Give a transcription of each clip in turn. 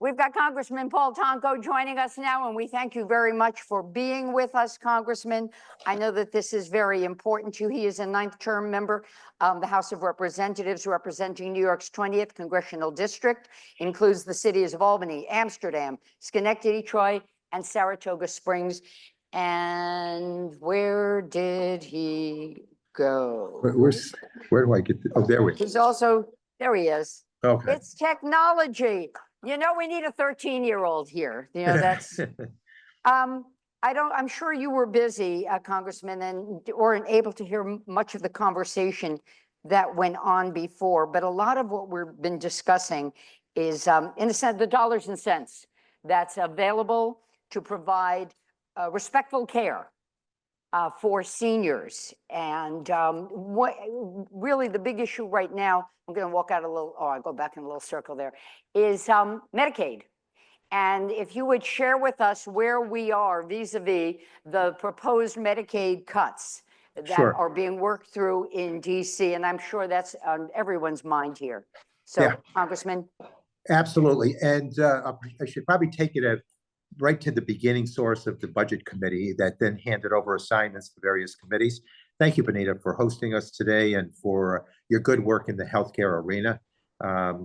We've got Congressman Paul Tonko joining us now, and we thank you very much for being with us, Congressman. I know that this is very important to you. He is a ninth-term member of the House of Representatives representing New York's 20th Congressional District, includes the cities of Albany, Amsterdam, Schenectady, Troy, and Saratoga Springs. And where did he go? Where do I get? Oh, there we go. He's also, there he is. Okay. It's technology. You know, we need a 13-year-old here. You know, that's, I'm sure you were busy, Congressman, and weren't able to hear much of the conversation that went on before, but a lot of what we've been discussing is, in a sense, the dollars and cents that's available to provide respectful care for seniors. And what really the big issue right now, I'm going to walk out a little, I'll go back in a little circle there, is Medicaid. And if you would share with us where we are vis-a-vis the proposed Medicaid cuts that are being worked through in DC, and I'm sure that's on everyone's mind here. So, yeah. Congressman. Absolutely. And I should probably take it right to the beginning source of the Budget Committee that then handed over assignments to various committees. Thank you, Benita, for hosting us today and for your good work in the healthcare arena.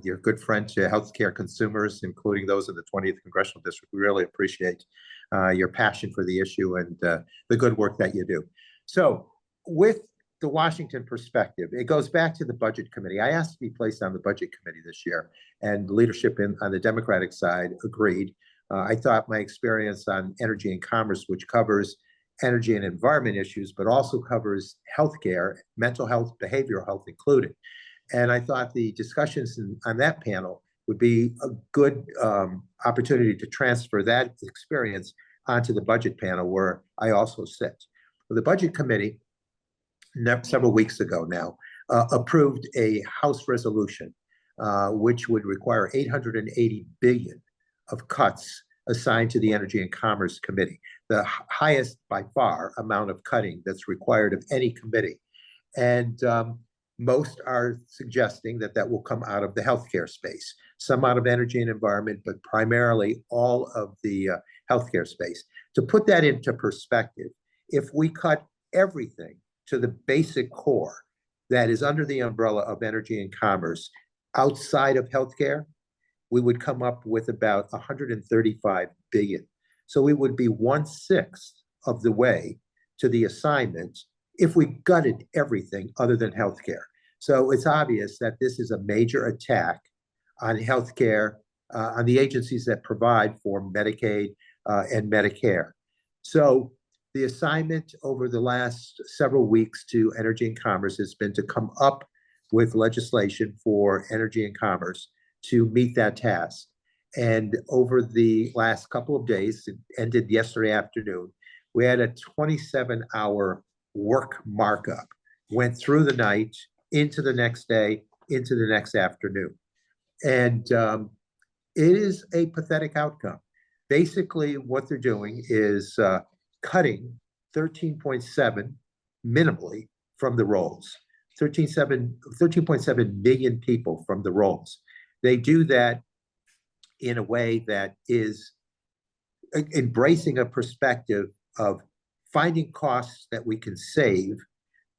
You're a good friend to healthcare consumers, including those in the 20th Congressional District. We really appreciate your passion for the issue and the good work that you do. So with the Washington perspective, it goes back to the Budget Committee. I asked to be placed on the Budget Committee this year, and leadership on the Democratic side agreed. I thought my experience on energy and commerce, which covers energy and environment issues, but also covers healthcare, mental health, behavioral health included. And I thought the discussions on that panel would be a good opportunity to transfer that experience onto the budget panel where I also sit. The Budget Committee, several weeks ago now, approved a House resolution which would require $880 billion of cuts assigned to the Energy and Commerce Committee, the highest by far amount of cutting that's required of any committee. And most are suggesting that that will come out of the healthcare space, some out of energy and environment, but primarily all of the healthcare space. To put that into perspective, if we cut everything to the basic core that is under the umbrella of energy and commerce outside of healthcare, we would come up with about 135 billion. So we would be 1/6 of the way to the assignment if we gutted everything other than healthcare. So it's obvious that this is a major attack on healthcare, on the agencies that provide for Medicaid and Medicare. So the assignment over the last several weeks to Energy and Commerce has been to come up with legislation for energy and commerce to meet that task. And over the last couple of days, it ended yesterday afternoon, we had a 27-hour work markup, went through the night, into the next day, into the next afternoon. And it is a pathetic outcome. Basically, what they're doing is cutting 13.7 minimally from the rolls, 13.7 million people from the rolls. They do that in a way that is embracing a perspective of finding costs that we can save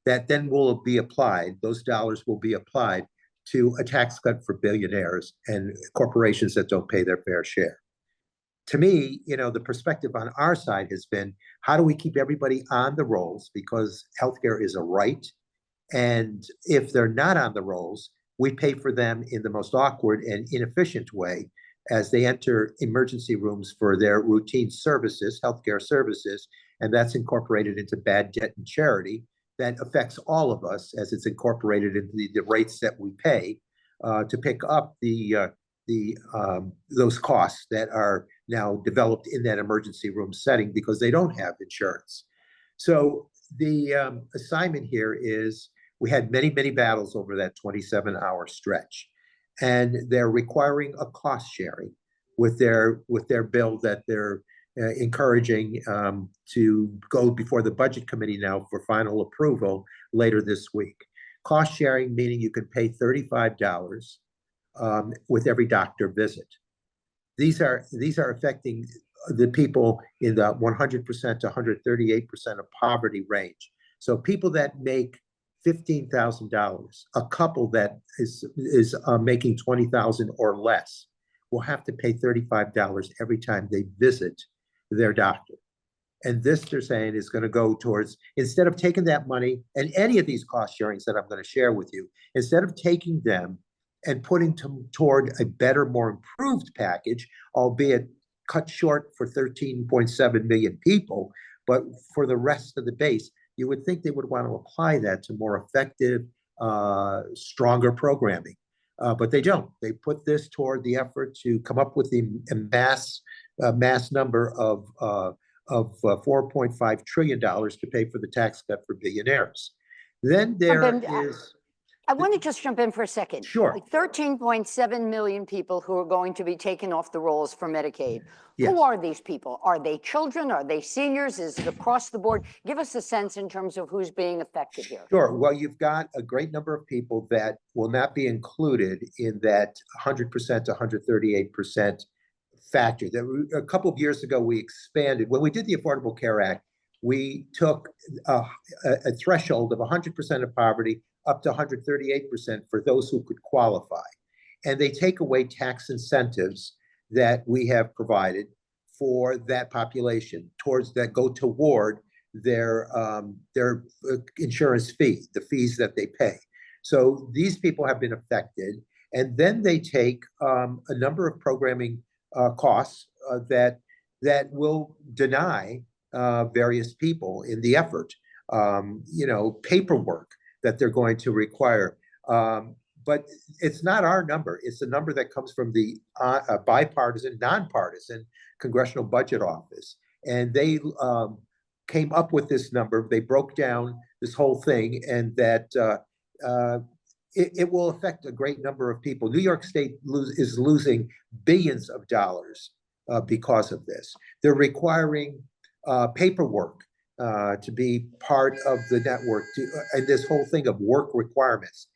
that then will be applied, those dollars will be applied to a tax cut for billionaires and corporations that don't pay their fair share. To me, you know, the perspective on our side has been, how do we keep everybody on the rolls? Because healthcare is a right. And if they're not on the rolls, we pay for them in the most awkward and inefficient way as they enter emergency rooms for their routine services, healthcare services, and that's incorporated into bad debt and charity that affects all of us as it's incorporated into the rates that we pay to pick up those costs that are now developed in that emergency room setting because they don't have insurance. So the assignment here is, we had many, many battles over that 27-hour stretch, and they're requiring a cost sharing with their bill that they're encouraging to go before the Budget Committee now for final approval later this week. Cost sharing, meaning you can pay $35 with every doctor visit. these are affecting the people in the 100% to 138% of poverty range. So people that make $15,000, a couple that is making 20,000 or less, will have to pay $35 every time they visit their doctor. And this, they're saying, is going to go towards, instead of taking that money and any of these cost sharings that I'm going to share with you, instead of taking them and putting them toward a better, more improved package, albeit cut short for 13.7 million people, but for the rest of the base, you would think they would want to apply that to more effective, stronger programming. But they don't. They put this toward the effort to come up with the mass number of $4.5 trillion to pay for the tax cut for billionaires. Then there is. I want to just jump in for a second. Sure. Like 13.7 million people who are going to be taken off the rolls for Medicaid. Yes. Who are these people? Are they children? Are they seniors? Is it across the board? Give us a sense in terms of who's being affected here. Sure. Well, you've got a great number of people that will not be included in that 100% to 138% factor. A couple of years ago, we expanded. When we did the Affordable Care Act, we took a threshold of 100% of poverty up to 138% for those who could qualify. And they take away tax incentives that we have provided for that population towards that go toward their insurance fee, the fees that they pay. So these people have been affected. And then they take a number of programming costs that will deny various people in the effort, paperwork that they're going to require. But it's not our number. It's a number that comes from the bipartisan, nonpartisan Congressional Budget Office. And they came up with this number. They broke down this whole thing, and that it will affect a great number of people. New York State is losing billions of dollars because of this. They're requiring paperwork to be part of the network, and this whole thing of work requirements.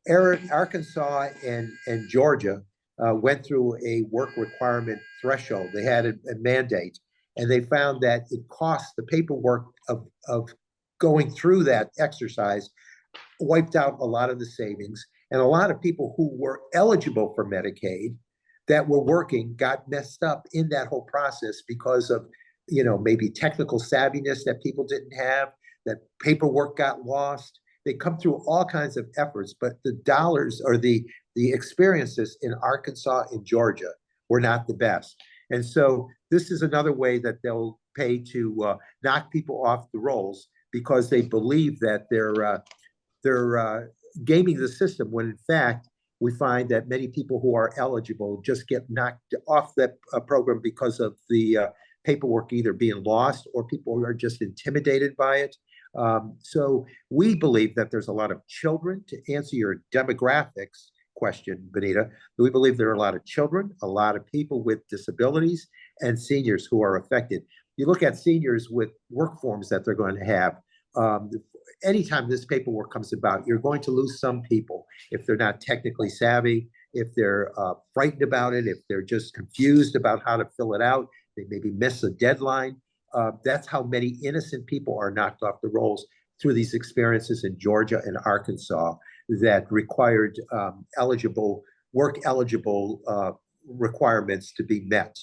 Arkansas and Georgia went through a work requirement threshold. They had a mandate, and they found that it cost the paperwork of going through that exercise wiped out a lot of the savings, and a lot of people who were eligible for Medicaid that were working got messed up in that whole process because of maybe technical savviness that people didn't have, that paperwork got lost. They come through all kinds of efforts, but the dollars or the experiences in Arkansas and Georgia were not the best. And so this is another way that they'll pay to knock people off the rolls, because they believe that they're gaming the system, when in fact we find that many people who are eligible just get knocked off that program because of the paperwork either being lost or people are just intimidated by it. So we believe that there's a lot of children. To answer your demographics question, Benita, we believe there are a lot of children, a lot of people with disabilities, and seniors who are affected. You look at seniors with work forms that they're going to have. Anytime this paperwork comes about, you're going to lose some people if they're not technically savvy, if they're frightened about it, if they're just confused about how to fill it out, they maybe miss a deadline. That's how many innocent people are knocked off the rolls through these experiences in Georgia and Arkansas that required work eligible requirements to be met.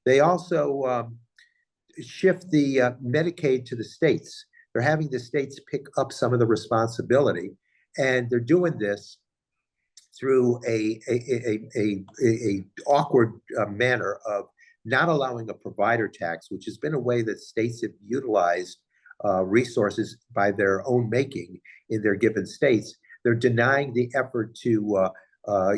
They also shift the Medicaid to the states. They're having the states pick up some of the responsibility, and they're doing this through a awkward manner of not allowing a provider tax, which has been a way that states have utilized resources by their own making in their given states. They're denying the effort to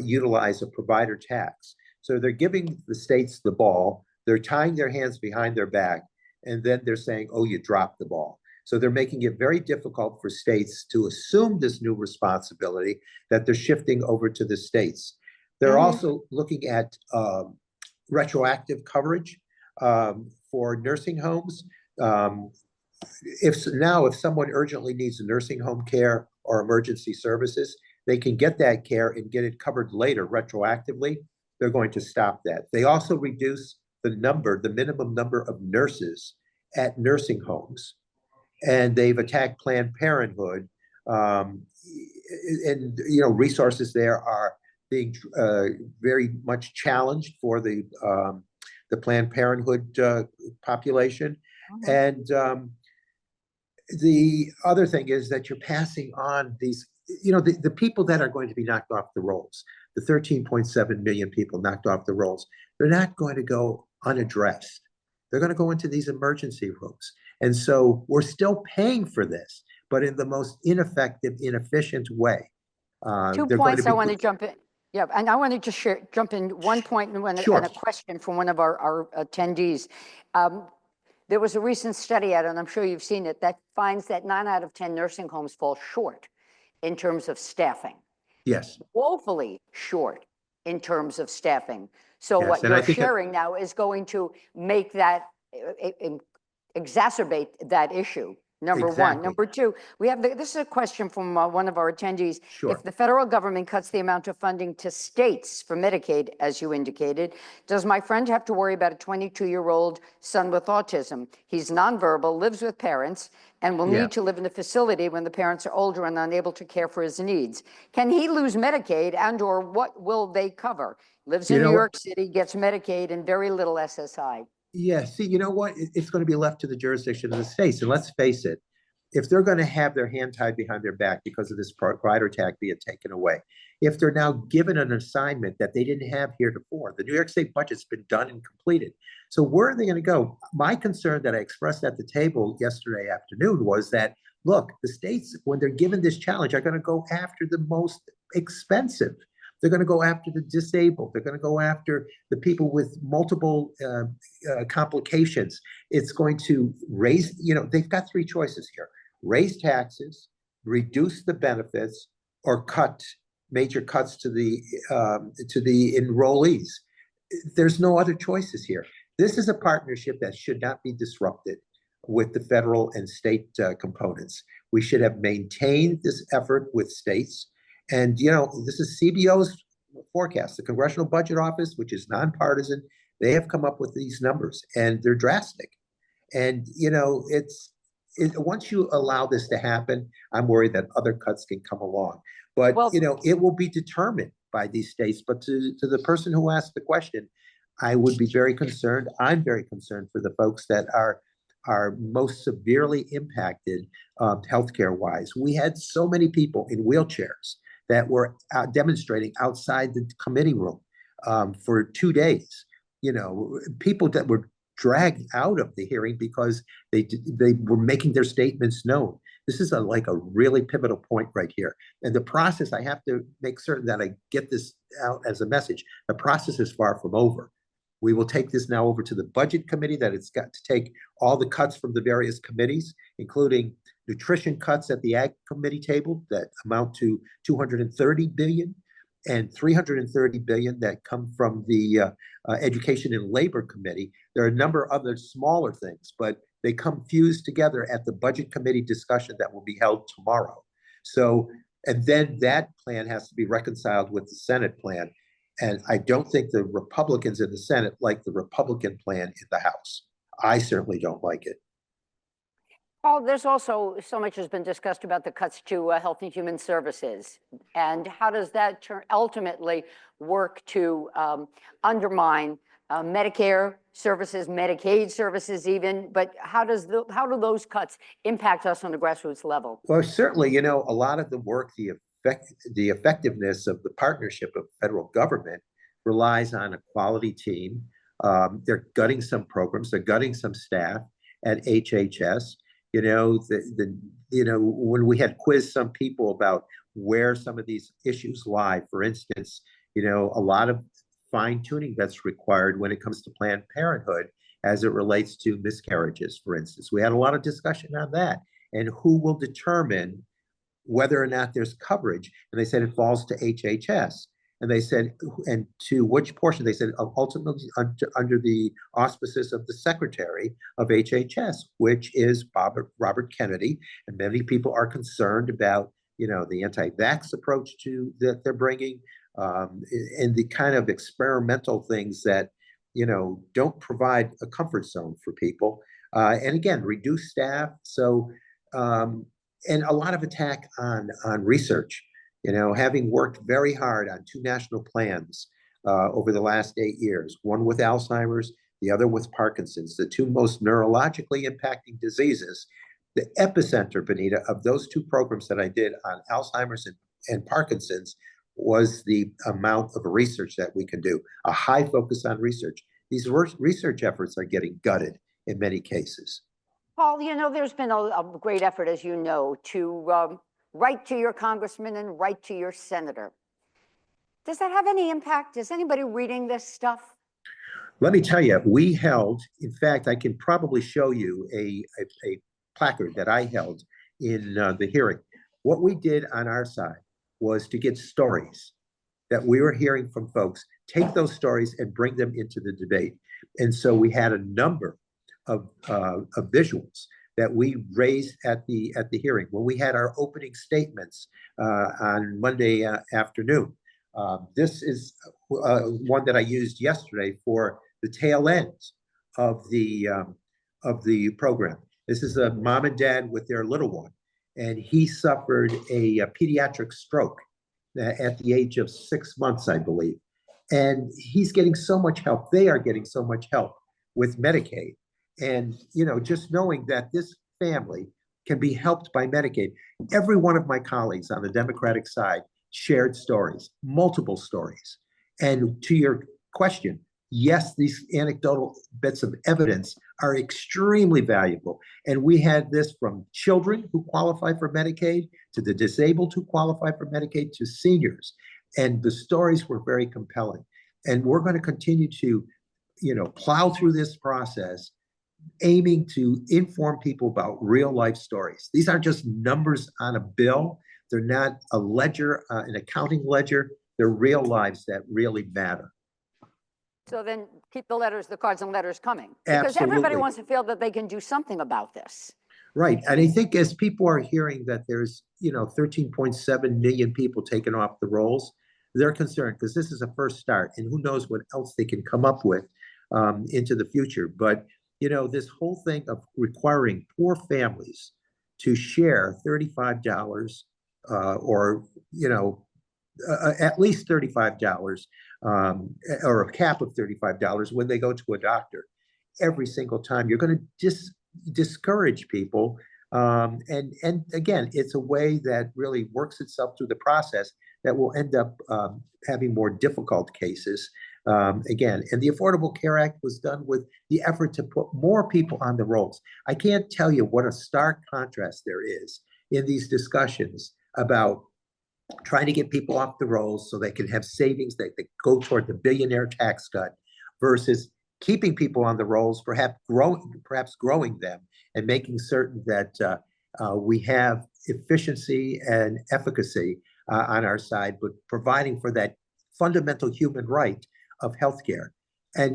utilize a provider tax. So they're giving the states the ball, they're tying their hands behind their back, and then they're saying, oh, you dropped the ball. So they're making it very difficult for states to assume this new responsibility that they're shifting over to the states. They're also looking at retroactive coverage for nursing homes. If someone urgently needs nursing home care or emergency services, they can get that care and get it covered later retroactively. they're going to stop that. They also reduce the minimum number of nurses at nursing homes, and they've attacked Planned Parenthood. And resources there are being very much challenged for the Planned Parenthood population. And the other thing is that you're passing on these, the people that are going to be knocked off the rolls, the 13.7 million people knocked off the rolls, they're not going to go unaddressed. They're going to go into these emergency rooms. And so we're still paying for this, but in the most ineffective, inefficient way. 2 points I want to jump in. Yeah, and I want to just jump in one point and a question from one of our attendees. There was a recent study out, and I'm sure you've seen it, that finds that 9 out of 10 nursing homes fall short in terms of staffing. Yes. Woefully short in terms of staffing. So what you're sharing now is going to make that, exacerbate that issue. Number one. Number two, we have this is a question from one of our attendees. Sure. If the federal government cuts the amount of funding to states for Medicaid, as you indicated, does my friend have to worry about a 22-year-old son with autism? He's nonverbal, lives with parents, and will need to live in a facility when the parents are older and unable to care for his needs. Can he lose Medicaid, and or what will they cover? Lives in New York City, gets Medicaid and very little SSI. Yeah, see, you know what? It's going to be left to the jurisdiction of the states. And let's face it, if they're going to have their hand tied behind their back because of this rider tax being taken away, if they're now given an assignment that they didn't have heretofore, the New York State budget's been done and completed. So where are they going to go? My concern that I expressed at the table yesterday afternoon was that, look, the states, when they're given this challenge, are going to go after the most expensive. They're going to go after the disabled. They're going to go after the people with multiple complications. It's going to raise, they've got 3 choices here: raise taxes, reduce the benefits, or major cuts to the enrollees. There's no other choices here. This is a partnership that should not be disrupted with the federal and state components. We should have maintained this effort with states. And, this is CBO's forecast. The Congressional Budget Office, which is nonpartisan, they have come up with these numbers, and they're drastic. And, once you allow this to happen, I'm worried that other cuts can come along. But, it will be determined by these states. But to the person who asked the question, I would be very concerned. I'm very concerned for the folks that are most severely impacted healthcare-wise. We had so many people in wheelchairs that were demonstrating outside the committee room for 2 days. People that were dragged out of the hearing because they were making their statements known. This is a really pivotal point right here. And the process, I have to make certain that I get this out as a message. The process is far from over. We will take this now over to the Budget Committee, that it's got to take all the cuts from the various committees, including nutrition cuts at the Ag Committee table that amount to $230 billion, and $330 billion that come from the Education and Labor Committee. There are a number of other smaller things, but they come fused together at the Budget Committee discussion that will be held tomorrow. So, and then that plan has to be reconciled with the Senate plan. And I don't think the Republicans in the Senate like the Republican plan in the House. I certainly don't like it. Paul, there's also so much has been discussed about the cuts to Health and Human Services. And how does that ultimately work to undermine Medicare services, Medicaid services even? But how do those cuts impact us on the grassroots level? Well, certainly, a lot of the work, the effectiveness of the partnership of federal government relies on a quality team. They're gutting some programs, they're gutting some staff at HHS. When we had quizzed some people about where some of these issues lie, for instance, a lot of fine tuning that's required when it comes to Planned Parenthood as it relates to miscarriages, for instance. We had a lot of discussion on that, and who will determine whether or not there's coverage. And they said it falls to HHS. And they said, and to which portion? They said ultimately under the auspices of the Secretary of HHS, which is Robert Kennedy. And many people are concerned about, the anti-vax approach that they're bringing, and the kind of experimental things that, don't provide a comfort zone for people. And again, reduce staff. So, and a lot of attack on research, having worked very hard on two national plans over the last 8 years, one with Alzheimer's, the other with Parkinson's, the two most neurologically impacting diseases. The epicenter, Benita, of those two programs that I did on Alzheimer's and Parkinson's was the amount of research that we can do, a high focus on research. These research efforts are getting gutted in many cases. Paul, there's been a great effort, as you know, to write to your congressman and write to your senator. Does that have any impact? Is anybody reading this stuff? Let me tell you, we held, in fact, I can probably show you a placard that I held in the hearing. What we did on our side was to get stories that we were hearing from folks, take those stories and bring them into the debate. And so we had a number of visuals that we raised at the hearing when we had our opening statements on Monday afternoon. This is one that I used yesterday for the tail end of the program. This is a mom and dad with their little one, and he suffered a pediatric stroke at the age of 6 months, I believe. And he's getting so much help. They are getting so much help with Medicaid. And, just knowing that this family can be helped by Medicaid. Every one of my colleagues on the Democratic side shared stories, multiple stories. And to your question, yes, these anecdotal bits of evidence are extremely valuable. And we had this from children who qualify for Medicaid, to the disabled who qualify for Medicaid, to seniors. And the stories were very compelling. And we're going to continue to, plow through this process, aiming to inform people about real life stories. These aren't just numbers on a bill. They're not a ledger, an accounting ledger. They're real lives that really matter. So then keep the cards and letters coming. Absolutely. Because everybody wants to feel that they can do something about this. Right. And I think as people are hearing that there's, 13.7 million people taken off the rolls, they're concerned because this is a first start and who knows what else they can come up with into the future. But, this whole thing of requiring poor families to share $35 or, at least $35 or a cap of $35 when they go to a doctor every single time, you're going to discourage people. And again, it's a way that really works itself through the process that will end up having more difficult cases. Again, and the Affordable Care Act was done with the effort to put more people on the rolls. I can't tell you what a stark contrast there is in these discussions about trying to get people off the rolls so they can have savings that go toward the billionaire tax cut versus keeping people on the rolls, perhaps growing them and making certain that we have efficiency and efficacy on our side, but providing for that fundamental human right of healthcare. And,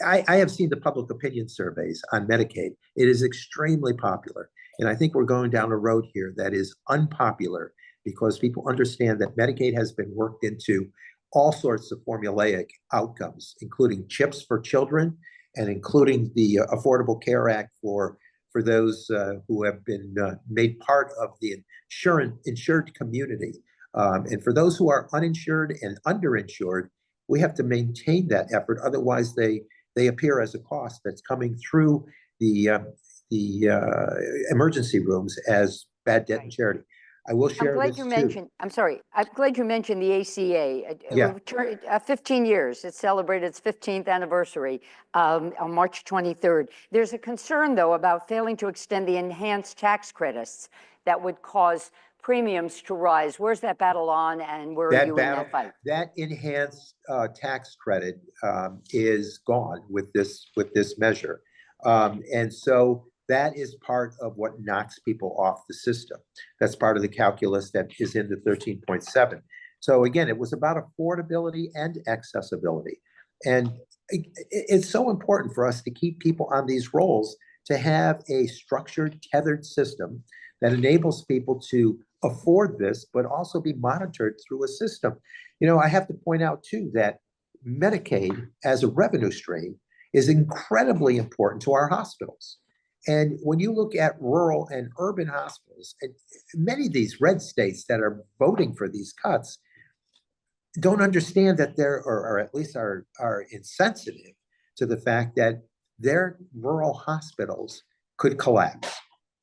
I have seen the public opinion surveys on Medicaid. It is extremely popular. And I think we're going down a road here that is unpopular because people understand that Medicaid has been worked into all sorts of formulaic outcomes, including CHIPS for children and including the Affordable Care Act for those who have been made part of the insured community. And for those who are uninsured and underinsured, we have to maintain that effort. Otherwise, they appear as a cost that's coming through the emergency rooms as bad debt and charity. I will share this too. I'm glad you mentioned the ACA. Yeah. 15 years. It celebrated its 15th anniversary on March 23rd. There's a concern, though, about failing to extend the enhanced tax credits that would cause premiums to rise. Where's that battle on, and where are you in that fight? That enhanced tax credit is gone with this measure, and so that is part of what knocks people off the system. That's part of the calculus that is in the 13.7. So again, it was about affordability and accessibility, and it's so important for us to keep people on these rolls to have a structured, tethered system that enables people to afford this, but also be monitored through a system. You know, I have to point out too that Medicaid as a revenue stream is incredibly important to our hospitals. And when you look at rural and urban hospitals, and many of these red states that are voting for these cuts don't understand that or at least are insensitive to the fact that their rural hospitals could collapse.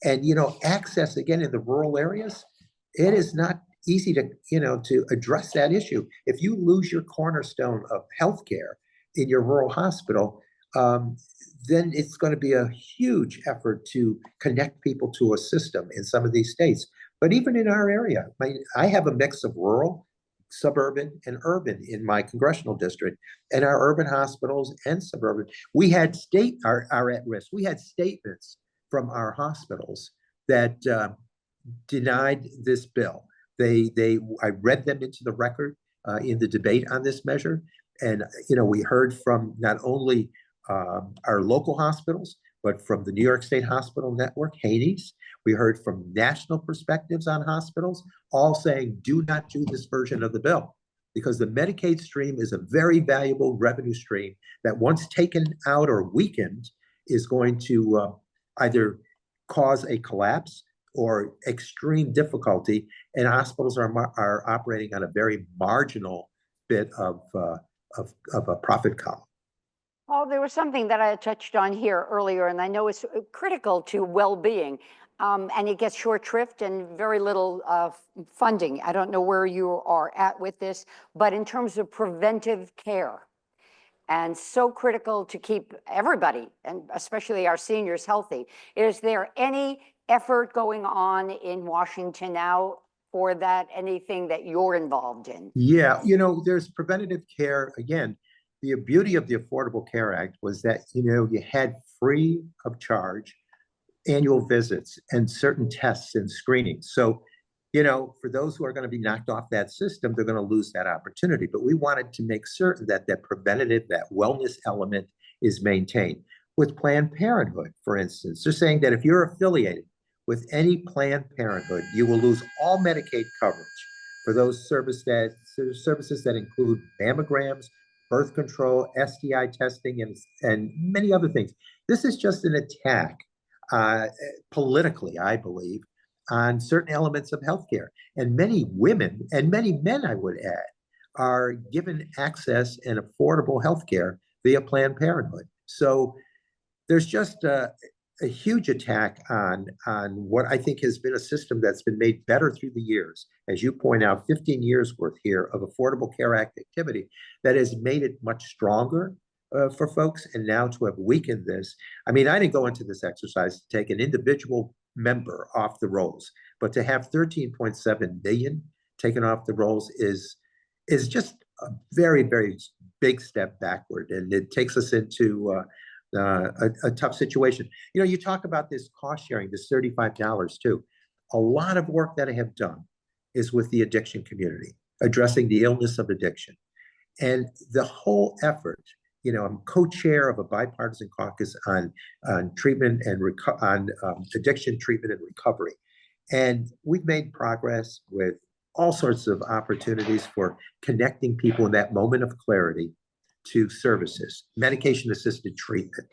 And, you know, access again in the rural areas, it is not easy to, you know, to address that issue. If you lose your cornerstone of healthcare in your rural hospital, then it's going to be a huge effort to connect people to a system in some of these states. But even in our area, I have a mix of rural, suburban, and urban in my congressional district, and our urban hospitals and suburban. We had are at risk. We had statements from our hospitals that denied this bill. I read them into the record in the debate on this measure, and you know, we heard from not only our local hospitals, but from the New York State Hospital Network, Haney's. We heard from national perspectives on hospitals, all saying, do not do this version of the bill, because the Medicaid stream is a very valuable revenue stream that once taken out or weakened is going to either cause a collapse or extreme difficulty, and hospitals are operating on a very marginal bit of a profit column. Oh, there was something that I had touched on here earlier, and I know it's critical to well-being, and it gets short shrift and very little funding. I don't know where you are at with this, but in terms of preventive care, and so critical to keep everybody, and especially our seniors, healthy. Is there any effort going on in Washington now for that? Anything that you're involved in? Yeah, you know, there's preventative care. Again, the beauty of the Affordable Care Act was that, you know, you had free of charge annual visits and certain tests and screenings. So, you know, for those who are going to be knocked off that system, they're going to lose that opportunity. But we wanted to make certain that that preventative, that wellness element is maintained. With Planned Parenthood, for instance, they're saying that if you're affiliated with any Planned Parenthood, you will lose all Medicaid coverage for those services that include mammograms, birth control, STI testing, and many other things. This is just an attack politically, I believe, on certain elements of healthcare. And many women and many men, I would add, are given access and affordable healthcare via Planned Parenthood. So there's just a huge attack on what I think has been a system that's been made better through the years. As you point out, 15 years worth here of Affordable Care Act activity that has made it much stronger for folks, and now to have weakened this. I mean, I didn't go into this exercise to take an individual member off the rolls, but to have 13.7 million taken off the rolls is just a very, very big step backward, and it takes us into a tough situation. You know, you talk about this cost sharing, this $35 too. A lot of work that I have done is with the addiction community, addressing the illness of addiction. And the whole effort, you know, I'm co-chair of a bipartisan caucus on treatment and addiction treatment and recovery. And we've made progress with all sorts of opportunities for connecting people in that moment of clarity to services, medication-assisted treatment,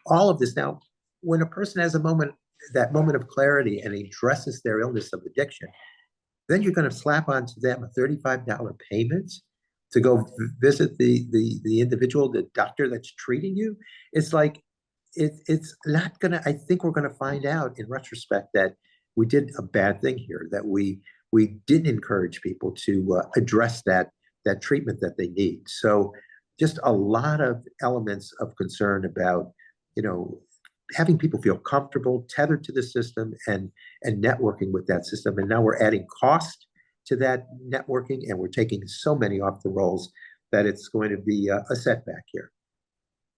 all of this. Now, when a person has that moment of clarity and addresses their illness of addiction, then you're going to slap onto them a $35 payment to go visit the individual, the doctor that's treating you. It's like, it's not going to, I think we're going to find out in retrospect that we did a bad thing here, that we didn't encourage people to address that treatment that they need. So just a lot of elements of concern about, you know, having people feel comfortable, tethered to the system, and networking with that system. And now we're adding cost to that networking, and we're taking so many off the rolls that it's going to be a setback here.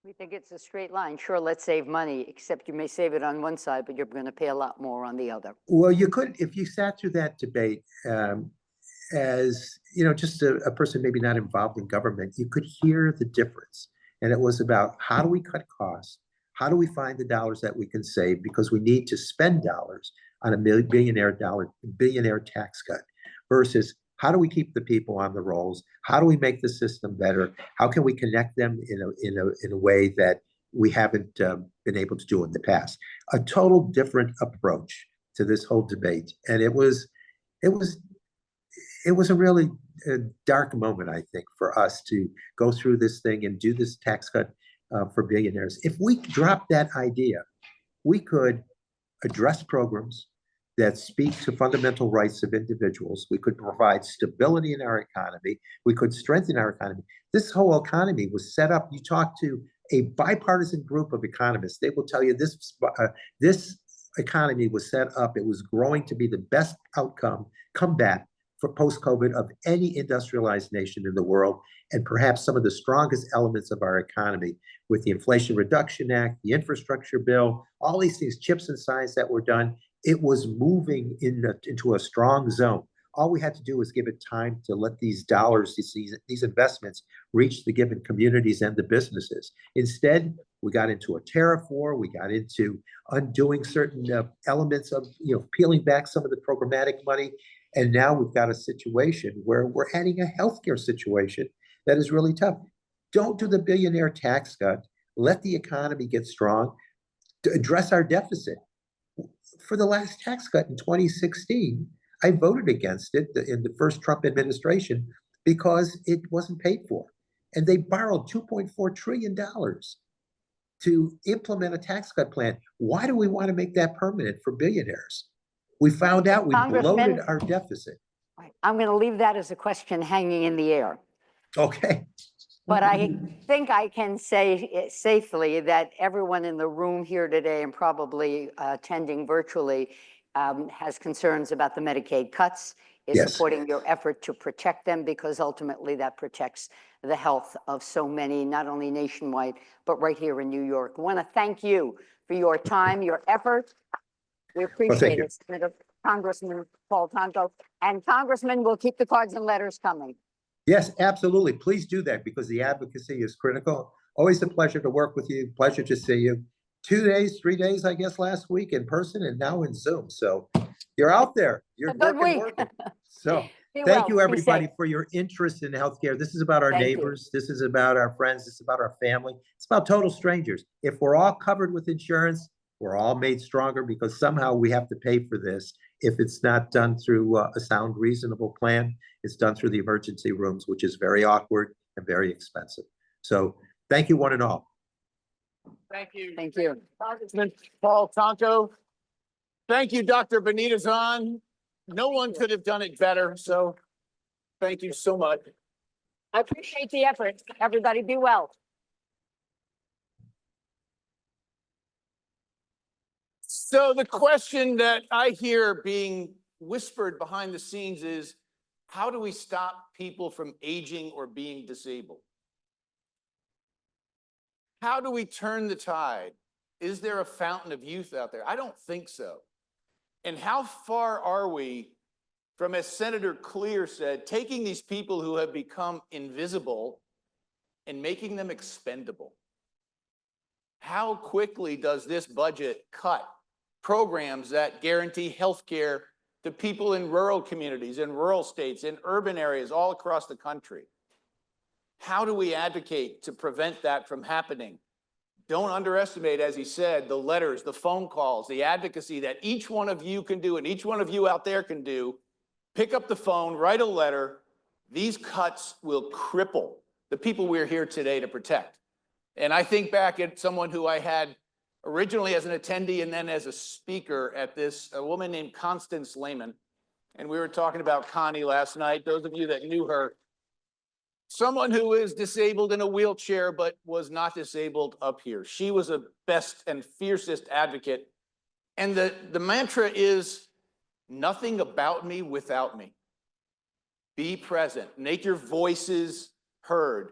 We think it's a straight line. Sure, let's save money, except you may save it on one side, but you're going to pay a lot more on the other. Well, you could, if you sat through that debate, as you know, just a person maybe not involved in government, you could hear the difference. And it was about, how do we cut costs? How do we find the dollars that we can save? Because we need to spend dollars on a billionaire tax cut versus how do we keep the people on the rolls? How do we make the system better? How can we connect them in a way that we haven't been able to do in the past? A total different approach to this whole debate, and it was a really dark moment, I think, for us to go through this thing and do this tax cut for billionaires. If we drop that idea, we could address programs that speak to fundamental rights of individuals. We could provide stability in our economy. We could strengthen our economy. This whole economy was set up. You talk to a bipartisan group of economists, they will tell you this economy was set up. It was growing to be the best comeback for post-COVID of any industrialized nation in the world, and perhaps some of the strongest elements of our economy with the Inflation Reduction Act, the infrastructure bill, all these things, chips and science that were done. It was moving into a strong zone. All we had to do was give it time to let these dollars, these investments, reach the given communities and the businesses. Instead, we got into a tariff war. We got into undoing certain elements of, peeling back some of the programmatic money. And now we've got a situation where we're adding a healthcare situation that is really tough. Don't do the billionaire tax cut. Let the economy get strong to address our deficit. For the last tax cut in 2016, I voted against it in the first Trump administration because it wasn't paid for. And they borrowed $2.4 trillion to implement a tax cut plan. Why do we want to make that permanent for billionaires? We found out we bloated our deficit. I'm going to leave that as a question hanging in the air. Okay. But I think I can say safely that everyone in the room here today and probably attending virtually has concerns about the Medicaid cuts, is supporting your effort to protect them, because ultimately that protects the health of so many, not only nationwide, but right here in New York. I want to thank you for your time, your effort. We appreciate it, Senator Congressman Paul Tonko. And Congressman, we'll keep the cards and letters coming. Yes, absolutely. Please do that, because the advocacy is critical. Always a pleasure to work with you. Pleasure to see you. 2 days, 3 days, I guess, last week in person and now in Zoom. So you're out there. You're working. So thank you, everybody, for your interest in healthcare. This is about our neighbors. This is about our friends. This is about our family. It's about total strangers. If we're all covered with insurance, we're all made stronger, because somehow we have to pay for this. If it's not done through a sound, reasonable plan, it's done through the emergency rooms, which is very awkward and very expensive. So thank you, one and all. Thank you. Thank you. Congressman Paul Tonko. Thank you, Dr. Benita Zahn. No one could have done it better. So thank you so much. I appreciate the effort. Everybody be well. So the question that I hear being whispered behind the scenes is, how do we stop people from aging or being disabled? How do we turn the tide? Is there a fountain of youth out there? I don't think so. And how far are we from, as Senator Clear said, taking these people who have become invisible and making them expendable? How quickly does this budget cut programs that guarantee health care to people in rural communities, in rural states, in urban areas all across the country? How do we advocate to prevent that from happening? Don't underestimate, as he said, the letters, the phone calls, the advocacy that each one of you can do and each one of you out there can do. Pick up the phone, write a letter. These cuts will cripple the people we're here today to protect. And I think back at someone who I had originally as an attendee and then as a speaker at this, a woman named Constance Lehman. And we were talking about Connie last night. Those of you that knew her, someone who is disabled in a wheelchair, but was not disabled up here. She was a best and fiercest advocate. And the mantra is, nothing about me without me. Be present, make your voices heard.